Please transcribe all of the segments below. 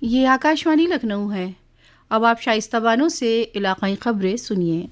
یہ آکاشوانی لکھنؤ ہے۔ اب آپ شائستہ بانو سے علاقائی خبریں سنیے۔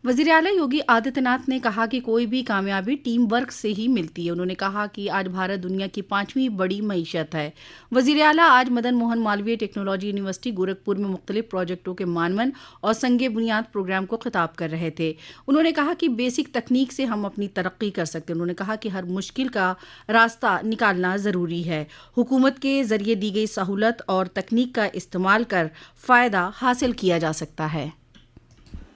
وزیر اعلیٰ یوگی آدتیہ ناتھ نے کہا کہ کوئی بھی کامیابی ٹیم ورک سے ہی ملتی ہے۔ انہوں نے کہا کہ آج بھارت دنیا کی 5ویں بڑی معیشت ہے۔ وزیر اعلیٰ آج مدن موہن مالویہ ٹیکنالوجی یونیورسٹی گورکھپور میں مختلف پروجیکٹوں کے معنون اور سنگ بنیاد پروگرام کو خطاب کر رہے تھے۔ انہوں نے کہا کہ بیسک تکنیک سے ہم اپنی ترقی کر سکتے ہیں۔ انہوں نے کہا کہ ہر مشکل کا راستہ نکالنا ضروری ہے۔ حکومت کے ذریعے دی گئی سہولت اور تکنیک کا استعمال کر فائدہ حاصل کیا جا سکتا ہے۔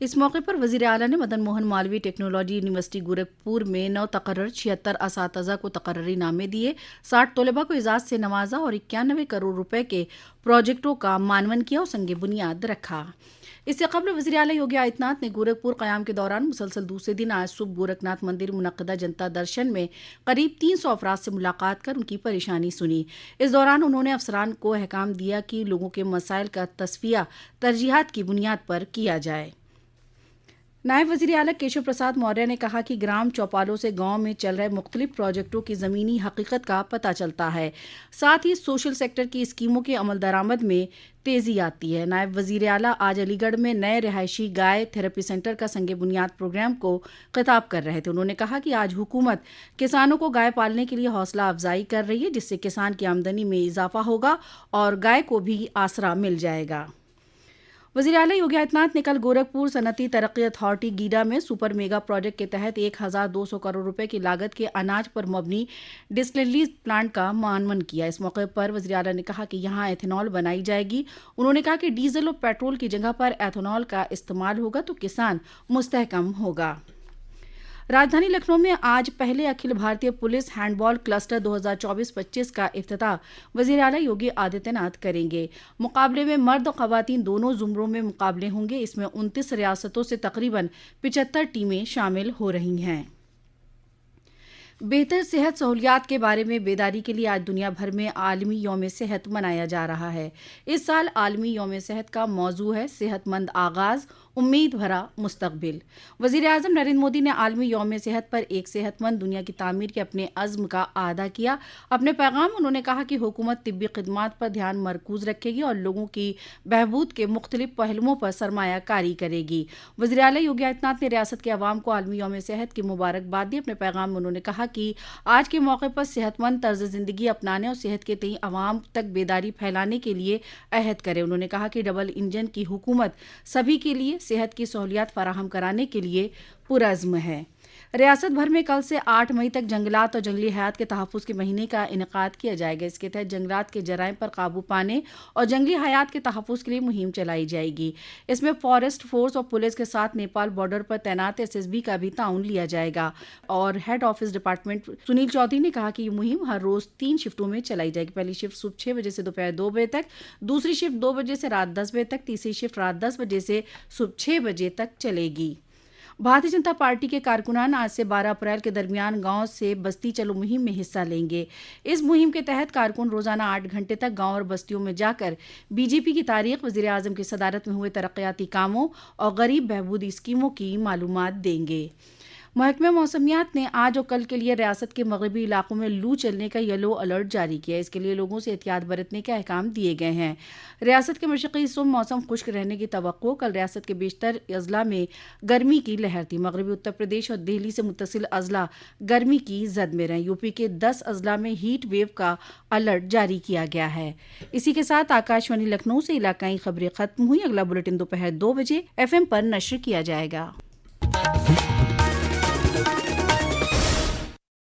اس موقع پر وزیر اعلیٰ نے مدن موہن مالوی ٹیکنالوجی یونیورسٹی گورکھپور میں نو تقرر 76 اساتذہ کو تقرری نامے دیے، 60 طلباء کو اعزاز سے نوازا اور 91 کروڑ روپے کے پروجیکٹوں کا معنون کیا اور سنگ بنیاد رکھا۔ اس سے قبل وزیر اعلیٰ یوگی آدتیہ ناتھ نے گورکھپور قیام کے دوران مسلسل دوسرے دن آج صبح گورکھ ناتھ مندر منعقدہ جنتا درشن میں قریب 300 افراد سے ملاقات کر ان کی پریشانی سنی۔ اس دوران انہوں نے افسران کو احکام دیا کہ لوگوں کے مسائل کا تصفیہ ترجیحات کی بنیاد پر کیا جائے۔ نائب وزیر اعلیٰ کیشو پرساد موریہ نے کہا کہ گرام چوپالوں سے گاؤں میں چل رہے مختلف پروجیکٹوں کی زمینی حقیقت کا پتہ چلتا ہے، ساتھ ہی سوشل سیکٹر کی اسکیموں کے عمل درآمد میں تیزی آتی ہے۔ نائب وزیر اعلیٰ آج علی گڑھ میں نئے رہائشی گائے تھراپی سینٹر کا سنگ بنیاد پروگرام کو خطاب کر رہے تھے۔ انہوں نے کہا کہ آج حکومت کسانوں کو گائے پالنے کے لیے حوصلہ افزائی کر رہی ہے، جس سے کسان کی آمدنی میں اضافہ ہوگا اور گائے کو بھی آسرا مل جائے گا۔ وزیر اعلیٰ یوگی آدتیہ ناتھ نے کل گورکھپور صنعتی ترقی اتھارٹی گیڈا میں سپر میگا پروجیکٹ کے تحت 1200 کروڑ روپے کی لاگت کے اناج پر مبنی ڈسٹلری پلانٹ کا معنون کیا۔ اس موقع پر وزیر اعلیٰ نے کہا کہ یہاں ایتھنال بنائی جائے گی۔ انہوں نے کہا کہ ڈیزل اور پیٹرول کی جگہ پر ایتھنال کا استعمال ہوگا تو کسان مستحکم ہوگا۔ راجدھانی لکھنؤ میں آج پہلے اکھل بھارتیہ پولیس ہینڈ بال کلسٹر 2024-25 کا افتتاح وزیر اعلیٰ یوگی آدتیہ ناتھ کریں گے۔ مقابلے میں مرد اور خواتین دونوں زمروں میں مقابلے ہوں گے۔ اس میں 29 ریاستوں سے تقریباً 75 ٹیمیں شامل ہو رہی ہیں۔ بہتر صحت سہولیات کے بارے میں بیداری کے لیے آج دنیا بھر میں عالمی یوم صحت منایا جا رہا ہے۔ اس سال عالمی یوم صحت کا موضوع ہے صحت مند آغاز، امید بھرا مستقبل۔ وزیر اعظم نریندر مودی نے عالمی یوم صحت پر ایک صحت مند دنیا کی تعمیر کے اپنے عزم کا اعادہ کیا۔ اپنے پیغام انہوں نے کہا کہ حکومت طبی خدمات پر دھیان مرکوز رکھے گی اور لوگوں کی بہبود کے مختلف پہلوؤں پر سرمایہ کاری کرے گی۔ وزیر اعلیٰ یوگی آدتیہ ناتھ نے ریاست کے عوام کو عالمی یوم صحت کی مبارکباد دی۔ اپنے پیغام میں انہوں نے کہا کہ آج کے موقع پر صحت مند طرز زندگی اپنانے اور صحت کے تئیں عوام تک بیداری پھیلانے کے لیے عہد کرے۔ انہوں نے کہا کہ ڈبل انجن کی حکومت سبھی کے لیے صحت کی سہولیات فراہم کرانے کے لیے پرعزم ہے۔ ریاست بھر میں کل سے 8 مئی تک جنگلات اور جنگلی حیات کے تحفظ کے مہینے کا انعقاد کیا جائے گا۔ اس کے تحت جنگلات کے جرائم پر قابو پانے اور جنگلی حیات کے تحفظ کے لیے مہم چلائی جائے گی۔ اس میں فارسٹ فورس اور پولیس کے ساتھ نیپال بارڈر پر تعینات SSB کا بھی تعاون لیا جائے گا۔ اور head office department Sunil Chaudhary نے کہا کہ یہ مہم ہر روز 3 شفٹوں میں چلائی جائے گی۔ پہلی شفٹ صبح 6 بجے سے دوپہر 2 بجے تک، دوسری شفٹ 2 بجے سے رات 10 بجے تک، تیسری شفٹ رات 10 بجے سے صبح 6 بجے تک چلے گی۔ بھارتیہ جنتا پارٹی کے کارکنان آج سے 12 اپریل کے درمیان گاؤں سے بستی چلو مہم میں حصہ لیں گے۔ اس مہم کے تحت کارکن روزانہ 8 گھنٹے تک گاؤں اور بستیوں میں جا کر BJP کی تاریخ، وزیر اعظم کی صدارت میں ہوئے ترقیاتی کاموں اور غریب بہبودی اسکیموں کی معلومات دیں گے۔ محکمہ موسمیات نے آج اور کل کے لیے ریاست کے مغربی علاقوں میں لو چلنے کا یلو الرٹ جاری کیا ہے۔ اس کے لیے لوگوں سے احتیاط برتنے کے احکام دیے گئے ہیں۔ ریاست کے مشرقی حصوں میں موسم خشک رہنے کی توقع۔ کل ریاست کے بیشتر اضلاع میں گرمی کی لہر تھی۔ مغربی اتر پردیش اور دہلی سے متصل اضلاع گرمی کی زد میں رہیں۔ یوپی کے 10 اضلاع میں ہیٹ ویو کا الرٹ جاری کیا گیا ہے۔ اسی کے ساتھ آکاش وانی لکھنؤ سے علاقائی خبریں ختم ہوئی۔ اگلا بلیٹن دوپہر 2 بجے FM پر نشر کیا جائے گا۔